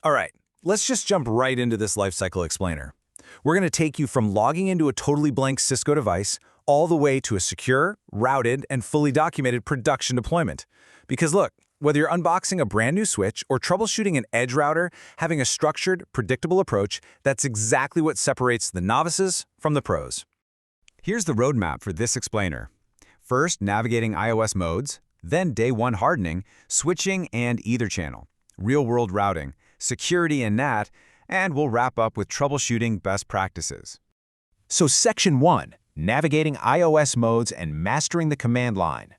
All right, let's just jump right into this lifecycle explainer. We're going to take you from logging into a totally blank Cisco device all the way to a secure, routed, and fully documented production deployment. Because look, whether you're unboxing a brand new switch or troubleshooting an edge router, having a structured, predictable approach, that's exactly what separates the novices from the pros. Here's the roadmap for this explainer. First, navigating iOS modes, then day one hardening, switching and etherchannel, real-world routing, security and NAT, and we'll wrap up with troubleshooting best practices. So Section 1, navigating iOS modes and mastering the command line.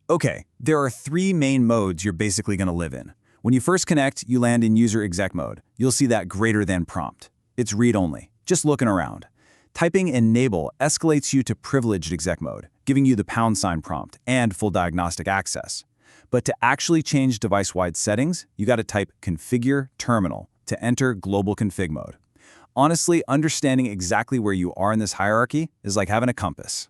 Okay, there are three main modes you're basically going to live in. When you first connect, you land in user exec mode. You'll see that greater than prompt. It's read-only, just looking around. Typing enable escalates you to privileged exec mode, giving you the # prompt and full diagnostic access. But to actually change device-wide settings, you got to type configure terminal to enter global config mode. Honestly, understanding exactly where you are in this hierarchy is like having a compass.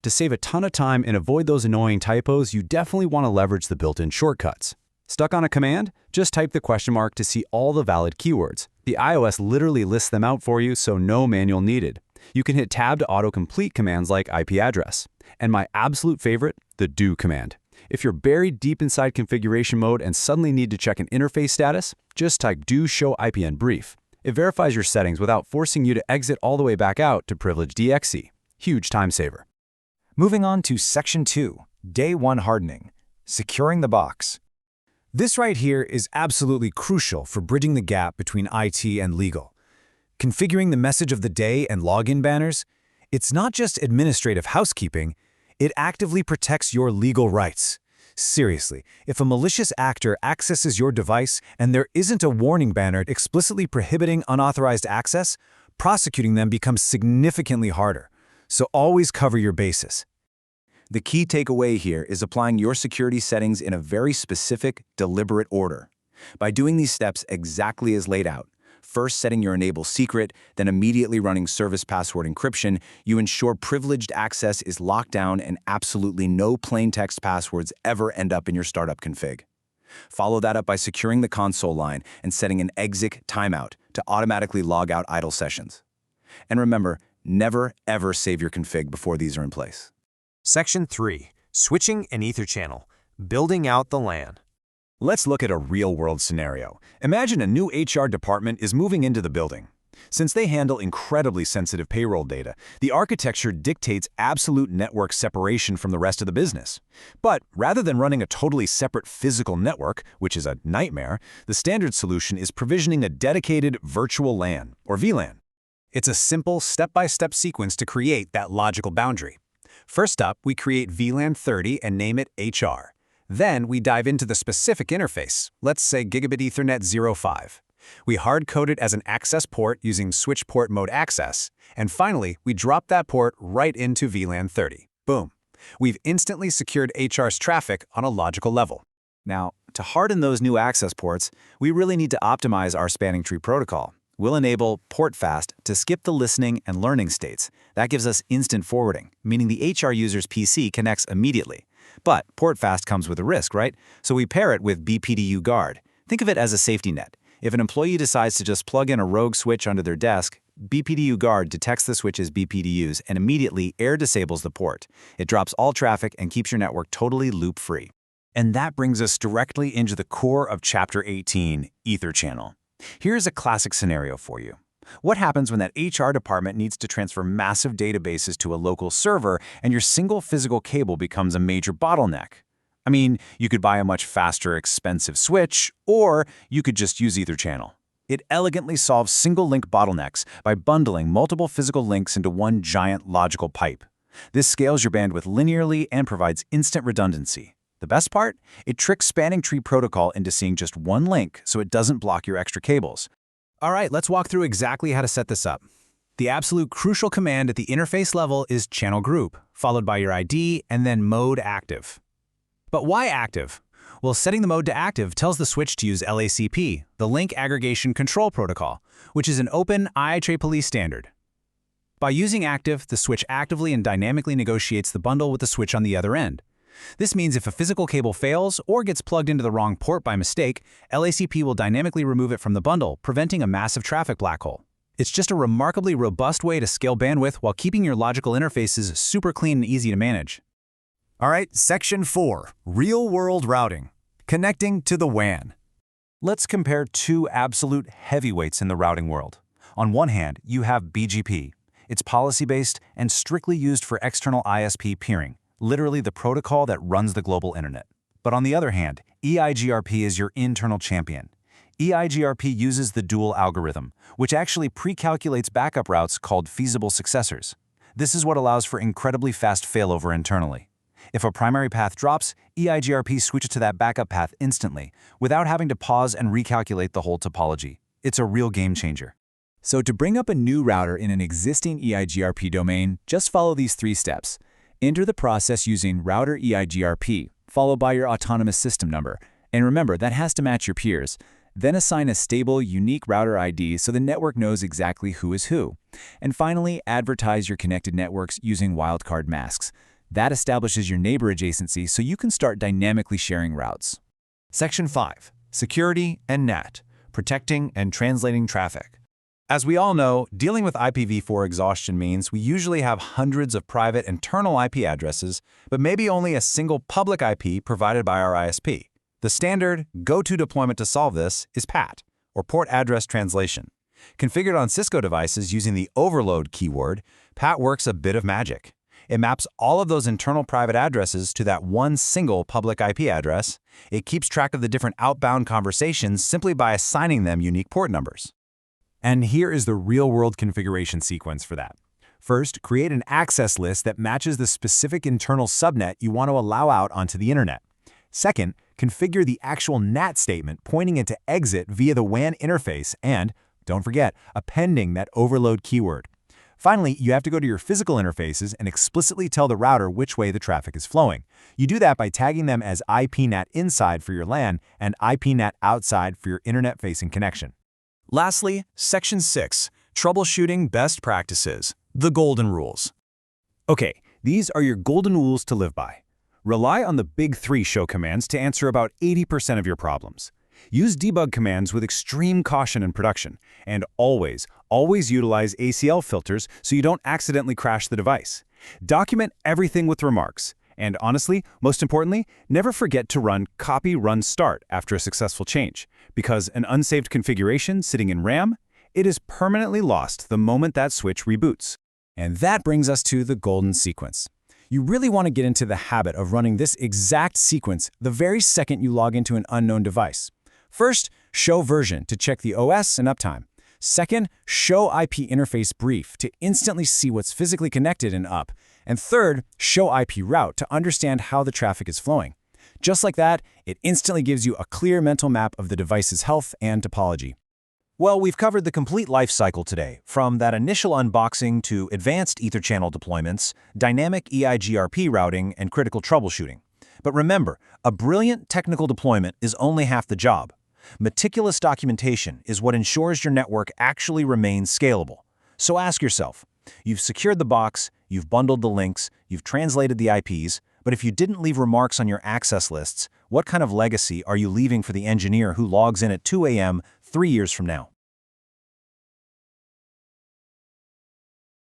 To save a ton of time and avoid those annoying typos, you definitely want to leverage the built-in shortcuts. Stuck on a command? Just type the question mark to see all the valid keywords. The iOS literally lists them out for you, so no manual needed. You can hit tab to autocomplete commands like IP address. And my absolute favorite, the do command. If you're buried deep inside configuration mode and suddenly need to check an interface status, just type do show IPN brief. It verifies your settings without forcing you to exit all the way back out to privilege DXC. Huge time saver. Moving on to Section 2, Day 1 Hardening, Securing the Box. This right here is absolutely crucial for bridging the gap between IT and legal. Configuring the message of the day and login banners, it's not just administrative housekeeping, it actively protects your legal rights. Seriously, if a malicious actor accesses your device and there isn't a warning banner explicitly prohibiting unauthorized access, prosecuting them becomes significantly harder. So always cover your bases. The key takeaway here is applying your security settings in a very specific, deliberate order. By doing these steps exactly as laid out, first setting your enable secret, then immediately running service password encryption, you ensure privileged access is locked down and absolutely no plain text passwords ever end up in your startup config. Follow that up by securing the console line and setting an exit timeout to automatically log out idle sessions. And remember, never ever save your config before these are in place. Section 3, Switching and Etherchannel, Building out the LAN. Let's look at a real-world scenario. Imagine a new HR department is moving into the building. Since they handle incredibly sensitive payroll data, the architecture dictates absolute network separation from the rest of the business. But rather than running a totally separate physical network, which is a nightmare, the standard solution is provisioning a dedicated virtual LAN, or VLAN. It's a simple step-by-step sequence to create that logical boundary. First up, we create VLAN 30 and name it HR. Then we dive into the specific interface, let's say Gigabit Ethernet 05. We hard-code it as an access port using switch port mode access. And finally, we drop that port right into VLAN 30. Boom. We've instantly secured HR's traffic on a logical level. Now, to harden those new access ports, we really need to optimize our spanning tree protocol. We'll enable port fast to skip the listening and learning states. That gives us instant forwarding, meaning the HR user's PC connects immediately. But port fast comes with a risk, right? So we pair it with BPDU guard. Think of it as a safety net. If an employee decides to just plug in a rogue switch under their desk, BPDU guard detects the switch as BPDUs and immediately air disables the port. It drops all traffic and keeps your network totally loop-free. And that brings us directly into the core of Chapter 18, etherchannel. Here's a classic scenario for you. What happens when that HR department needs to transfer massive databases to a local server and your single physical cable becomes a major bottleneck? I mean, you could buy a much faster, expensive switch, or you could just use etherchannel. It elegantly solves single-link bottlenecks by bundling multiple physical links into one giant logical pipe. This scales your bandwidth linearly and provides instant redundancy. The best part? It tricks spanning tree protocol into seeing just one link so it doesn't block your extra cables. All right, let's walk through exactly how to set this up. The absolute crucial command at the interface level is channel group, followed by your ID and then mode active. But why active? Well, setting the mode to active tells the switch to use LACP, the Link Aggregation Control Protocol, which is an open IEEE standard. By using active, the switch actively and dynamically negotiates the bundle with the switch on the other end. This means if a physical cable fails or gets plugged into the wrong port by mistake, LACP will dynamically remove it from the bundle, preventing a massive traffic black hole. It's just a remarkably robust way to scale bandwidth while keeping your logical interfaces super clean and easy to manage. All right, Section 4, Real-World Routing. Connecting to the WAN. Let's compare two absolute heavyweights in the routing world. On one hand, you have BGP. It's policy-based and strictly used for external ISP peering, literally the protocol that runs the global internet. But on the other hand, EIGRP is your internal champion. EIGRP uses the dual algorithm, which actually pre-calculates backup routes called feasible successors. This is what allows for incredibly fast failover internally. If a primary path drops, EIGRP switches to that backup path instantly, without having to pause and recalculate the whole topology. It's a real game changer. So to bring up a new router in an existing EIGRP domain, just follow these 3 steps. Enter the process using router EIGRP, followed by your autonomous system number. And remember, that has to match your peers. Then assign a stable, unique router ID so the network knows exactly who is who. And finally, advertise your connected networks using wildcard masks. That establishes your neighbor adjacency so you can start dynamically sharing routes. Section 5, Security and NAT, Protecting and Translating Traffic. As we all know, dealing with IPv4 exhaustion means we usually have hundreds of private internal IP addresses, but maybe only a single public IP provided by our ISP. The standard go-to deployment to solve this is PAT, or Port Address Translation. Configured on Cisco devices using the overload keyword, PAT works a bit of magic. It maps all of those internal private addresses to that one single public IP address. It keeps track of the different outbound conversations simply by assigning them unique port numbers. And here is the real-world configuration sequence for that. First, create an access list that matches the specific internal subnet you want to allow out onto the internet. Second, configure the actual NAT statement pointing it to exit via the WAN interface and, don't forget, appending that overload keyword. Finally, you have to go to your physical interfaces and explicitly tell the router which way the traffic is flowing. You do that by tagging them as IPNAT inside for your LAN and IPNAT outside for your internet-facing connection. Lastly, Section 6, Troubleshooting Best Practices, the Golden Rules. Okay, these are your golden rules to live by. Rely on the big 3 show commands to answer about 80% of your problems. Use debug commands with extreme caution in production, and always utilize ACL filters so you don't accidentally crash the device. Document everything with remarks, and honestly, most importantly, never forget to run copy run start after a successful change, because an unsaved configuration sitting in RAM, it is permanently lost the moment that switch reboots. And that brings us to the golden sequence. You really want to get into the habit of running this exact sequence the very second you log into an unknown device. First, show version to check the OS and uptime. Second, show IP interface brief to instantly see what's physically connected and up. And third, show IP route to understand how the traffic is flowing. Just like that, it instantly gives you a clear mental map of the device's health and topology. Well, we've covered the complete life cycle today, from that initial unboxing to advanced etherchannel deployments, dynamic EIGRP routing, and critical troubleshooting. But remember, a brilliant technical deployment is only half the job. Meticulous documentation is what ensures your network actually remains scalable. So ask yourself, you've secured the box, you've bundled the links, you've translated the IPs, but if you didn't leave remarks on your access lists, what kind of legacy are you leaving for the engineer who logs in at 2 a.m. 3 years from now?